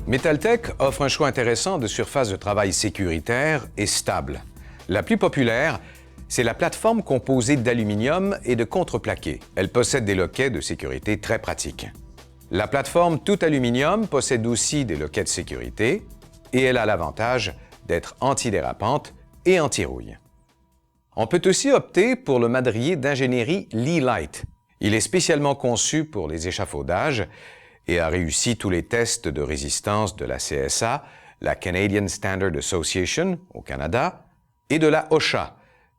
Metaltech offre un choix intéressant de surfaces de travail sécuritaires et stables. La plus populaire, c'est la plateforme composée d'aluminium et de contreplaqué. Elle possède des loquets de sécurité très pratiques. La plateforme tout aluminium possède aussi des loquets de sécurité et elle a l'avantage d'être antidérapante et anti-rouille. On peut aussi opter pour le madrier d'ingénierie Lielite. Il est spécialement conçu pour les échafaudages et a réussi tous les tests de résistance de la CSA, la Canadian Standard Association au Canada, et de la OSHA,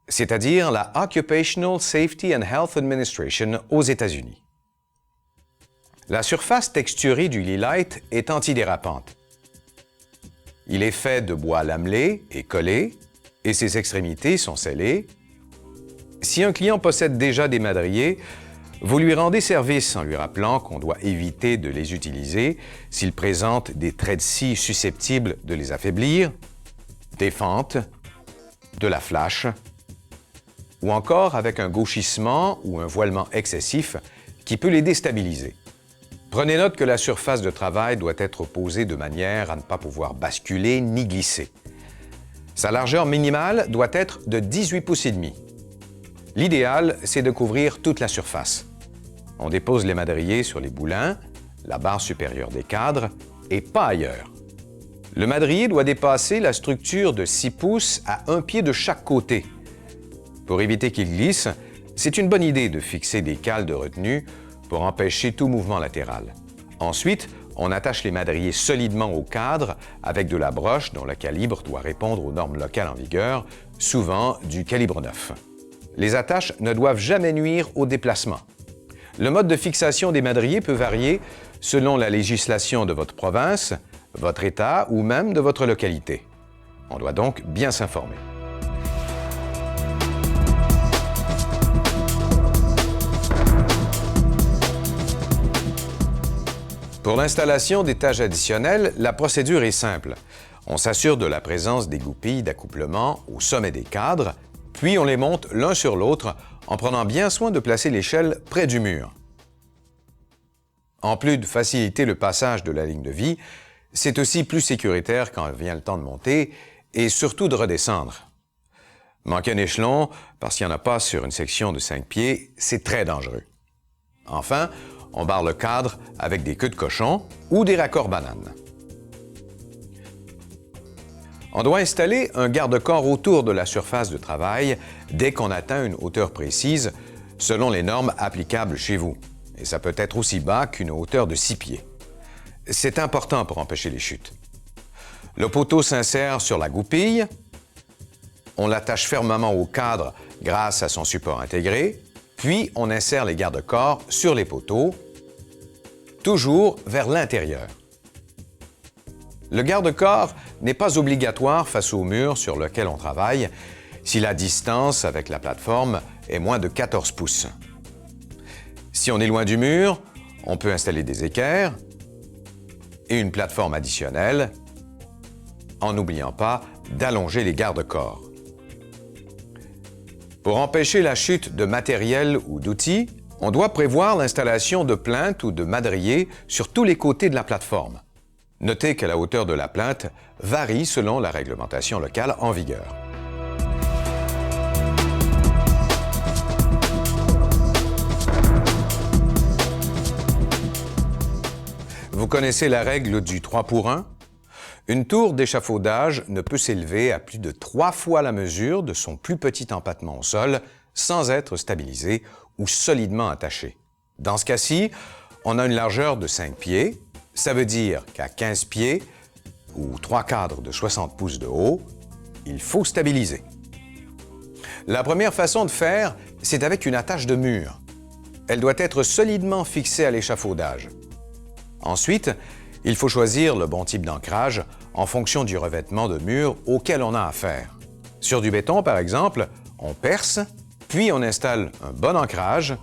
c'est-à-dire la Occupational Safety and Health Administration aux États-Unis. La surface texturée du Lielite est antidérapante. Il est fait de bois lamelé et collé, et ses extrémités sont scellées. Si un client possède déjà des madriers, vous lui rendez service en lui rappelant qu'on doit éviter de les utiliser s'ils présentent des traits de scie susceptibles de les affaiblir, des fentes, de la flash, ou encore avec un gauchissement ou un voilement excessif qui peut les déstabiliser. Prenez note que la surface de travail doit être posée de manière à ne pas pouvoir basculer ni glisser. Sa largeur minimale doit être de 18 pouces et demi. L'idéal, c'est de couvrir toute la surface. On dépose les madriers sur les boulins, la barre supérieure des cadres et pas ailleurs. Le madrier doit dépasser la structure de 6 pouces à 1 pied de chaque côté. Pour éviter qu'il glisse, c'est une bonne idée de fixer des cales de retenue pour empêcher tout mouvement latéral. Ensuite, on attache les madriers solidement au cadre avec de la broche dont le calibre doit répondre aux normes locales en vigueur, souvent du calibre 9. Les attaches ne doivent jamais nuire au déplacement. Le mode de fixation des madriers peut varier selon la législation de votre province, votre État ou même de votre localité. On doit donc bien s'informer. Pour l'installation d'étages additionnels, la procédure est simple. On s'assure de la présence des goupilles d'accouplement au sommet des cadres, puis on les monte l'un sur l'autre en prenant bien soin de placer l'échelle près du mur. En plus de faciliter le passage de la ligne de vie, c'est aussi plus sécuritaire quand vient le temps de monter et surtout de redescendre. Manquer un échelon, parce qu'il n'y en a pas sur une section de 5 pieds, c'est très dangereux. Enfin, on barre le cadre avec des queues de cochon ou des raccords bananes. On doit installer un garde-corps autour de la surface de travail dès qu'on atteint une hauteur précise, selon les normes applicables chez vous. Et ça peut être aussi bas qu'une hauteur de 6 pieds. C'est important pour empêcher les chutes. Le poteau s'insère sur la goupille. On l'attache fermement au cadre grâce à son support intégré. Puis, on insère les garde-corps sur les poteaux, toujours vers l'intérieur. Le garde-corps n'est pas obligatoire face au mur sur lequel on travaille si la distance avec la plateforme est moins de 14 pouces. Si on est loin du mur, on peut installer des équerres et une plateforme additionnelle, en n'oubliant pas d'allonger les garde-corps. Pour empêcher la chute de matériel ou d'outils, on doit prévoir l'installation de plinthes ou de madriers sur tous les côtés de la plateforme. Notez que la hauteur de la plinthe varie selon la réglementation locale en vigueur. Vous connaissez la règle du 3 pour 1? Une tour d'échafaudage ne peut s'élever à plus de 3 fois la mesure de son plus petit empattement au sol sans être stabilisée ou solidement attachée. Dans ce cas-ci, on a une largeur de 5 pieds. Ça veut dire qu'à 15 pieds ou 3 cadres de 60 pouces de haut, il faut stabiliser. La première façon de faire, c'est avec une attache de mur. Elle doit être solidement fixée à l'échafaudage. Ensuite, il faut choisir le bon type d'ancrage en fonction du revêtement de mur auquel on a affaire. Sur du béton, par exemple, on perce, puis on installe un bon ancrage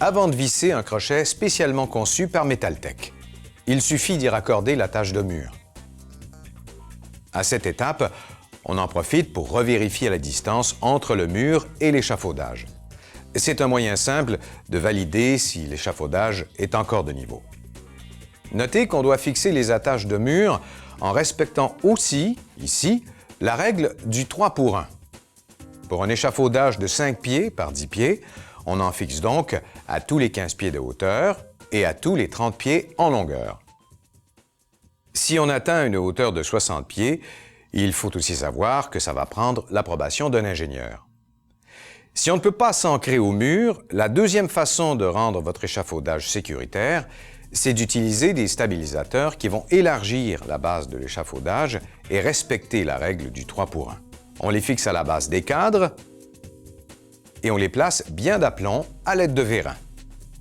avant de visser un crochet spécialement conçu par Metaltech. Il suffit d'y raccorder l'attache de mur. À cette étape, on en profite pour revérifier la distance entre le mur et l'échafaudage. C'est un moyen simple de valider si l'échafaudage est encore de niveau. Notez qu'on doit fixer les attaches de mur en respectant aussi, ici, la règle du 3 pour 1. Pour un échafaudage de 5 pieds par 10 pieds, on en fixe donc à tous les 15 pieds de hauteur et à tous les 30 pieds en longueur. Si on atteint une hauteur de 60 pieds, il faut aussi savoir que ça va prendre l'approbation d'un ingénieur. Si on ne peut pas s'ancrer au mur, la deuxième façon de rendre votre échafaudage sécuritaire, c'est d'utiliser des stabilisateurs qui vont élargir la base de l'échafaudage et respecter la règle du 3 pour 1. On les fixe à la base des cadres et on les place bien d'aplomb à l'aide de vérins.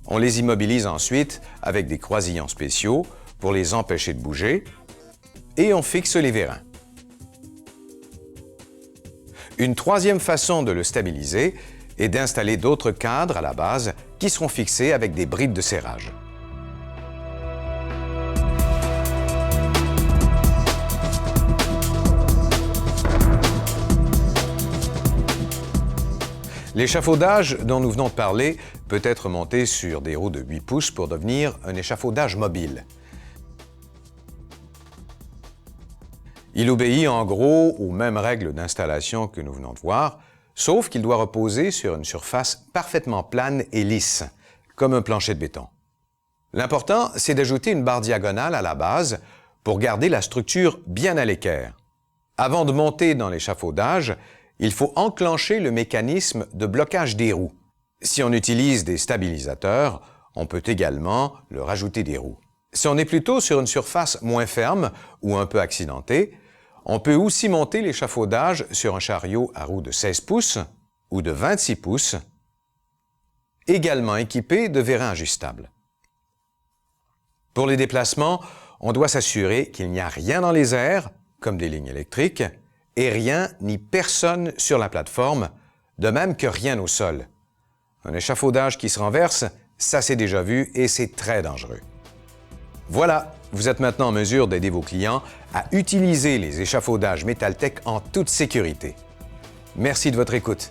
On les immobilise ensuite avec des croisillons spéciaux pour les empêcher de bouger et on fixe les vérins. Une troisième façon de le stabiliser est d'installer d'autres cadres à la base qui seront fixés avec des brides de serrage. L'échafaudage dont nous venons de parler peut être monté sur des roues de 8 pouces pour devenir un échafaudage mobile. Il obéit en gros aux mêmes règles d'installation que nous venons de voir, sauf qu'il doit reposer sur une surface parfaitement plane et lisse, comme un plancher de béton. L'important, c'est d'ajouter une barre diagonale à la base pour garder la structure bien à l'équerre. Avant de monter dans l'échafaudage, il faut enclencher le mécanisme de blocage des roues. Si on utilise des stabilisateurs, on peut également leur ajouter des roues. Si on est plutôt sur une surface moins ferme ou un peu accidentée, on peut aussi monter l'échafaudage sur un chariot à roues de 16 pouces ou de 26 pouces, également équipé de vérins ajustables. Pour les déplacements, on doit s'assurer qu'il n'y a rien dans les airs, comme des lignes électriques, et rien ni personne sur la plateforme, de même que rien au sol. Un échafaudage qui se renverse, ça s'est déjà vu et c'est très dangereux. Voilà, vous êtes maintenant en mesure d'aider vos clients à utiliser les échafaudages Metaltech en toute sécurité. Merci de votre écoute.